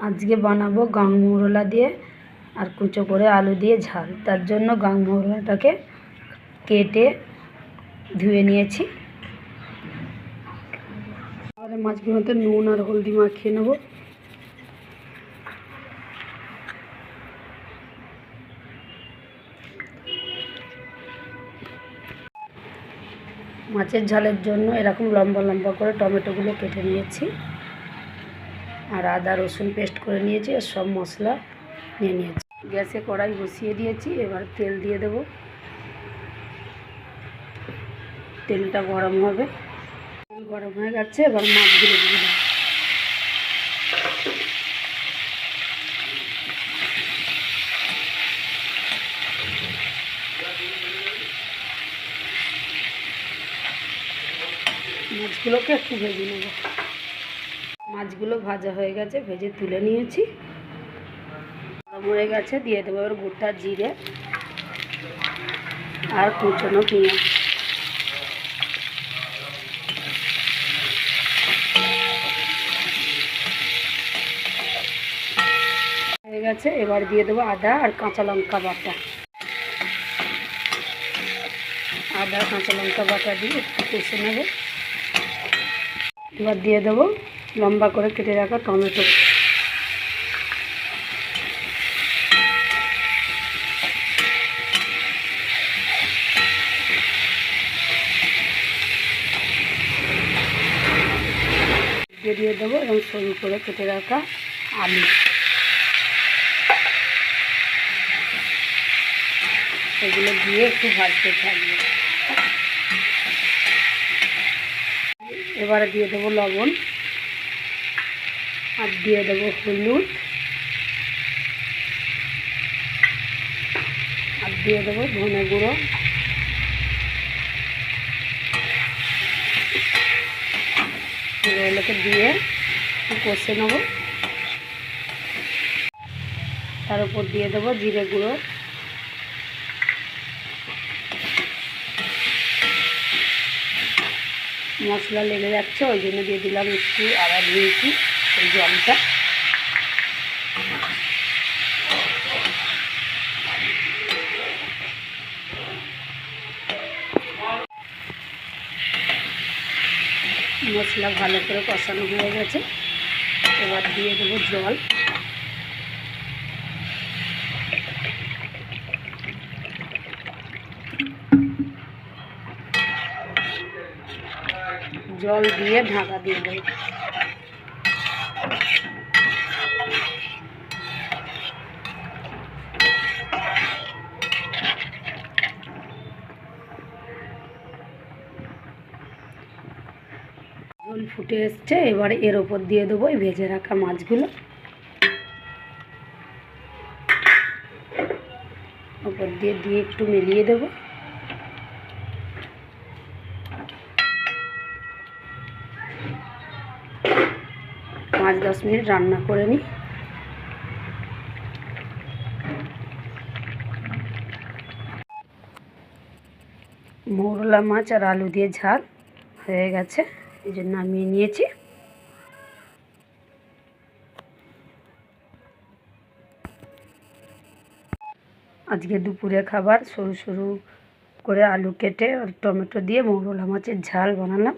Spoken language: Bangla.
আজকে বানাবো গাং মৌরলা দিয়ে আর কুচো করে আলু দিয়ে ঝাল। তার জন্য গাং মৌরলাটাকে কেটে ধুয়ে নিয়েছি। আর মাছগুলোতে নুন আর হলদি মাখিয়ে নেব। মাছের ঝালের জন্য এরকম লম্বা লম্বা করে টমেটোগুলো কেটে নিয়েছি আর আদা রসুন পেস্ট করে নিয়েছি আর সব মশলা নিয়ে নিয়েছি। গ্যাসে কড়াই বসিয়ে দিয়েছি, এবার তেল দিয়ে দেব। তেলটা গরম হবে, তেল গরম হয়ে গেছে, এবার মাছগুলো দিয়ে দেবো। মাছগুলোকে একটু ভেজে নেব। মাছগুলো ভাজা হয়ে গেছে, ভেজে তুলে নিয়েছি। গরম হয়ে গেছে, দিয়ে দেবো এবার গোটা জিরে আর কুচনো পেঁয়াজ। হয়ে গেছে, এবার দিয়ে দেবো আদা আর কাঁচা লঙ্কা বাটা। আদা কাঁচা লঙ্কা বাটা দিয়ে একটু কষে নেব। এবার দিয়ে দেবো লম্বা করে কেটে রাখা টমেটো। দিয়ে দেবো এবং সরু করে কেটে রাখা আলু। এগুলো দিয়ে একটু ভাজতে থাকবে। এবারে দিয়ে দেবো লবণ আর দিয়ে দেবো হলুদ আর দিয়ে দেবো ধনে গুঁড়ো। এগুলোকে দিয়ে একটু কষে নেবো। তার উপর দিয়ে দেবো জিরে গুঁড়ো। মশলা লেগে যাচ্ছে, ওই জন্য দিয়ে দিলাম একটু আদা দিয়েছি এই জলটা। মশলা ভালো করে কষানো হয়ে গেছে, এবার দিয়ে দেবো জল। জল দিয়ে ঢাকা দিয়ে দেবো। ঝোল ফুটে এসছে, এবারে এর ওপর দিয়ে দেবো এই ভেজে রাখা মাছগুলো। ওপর দিয়ে দিয়ে একটু মিলিয়ে দেবো। পাঁচ 10 মিনিট রান্না করে নিই। মৌরলা মাছ আর আলু দিয়ে ঝাল হয়ে গেছে, এই জন্য নামিয়ে নিয়েছি। আজকে দুপুরে খাবার সরু সরু করে আলু কেটে আর টমেটো দিয়ে মৌরলা মাছের ঝাল বানালাম।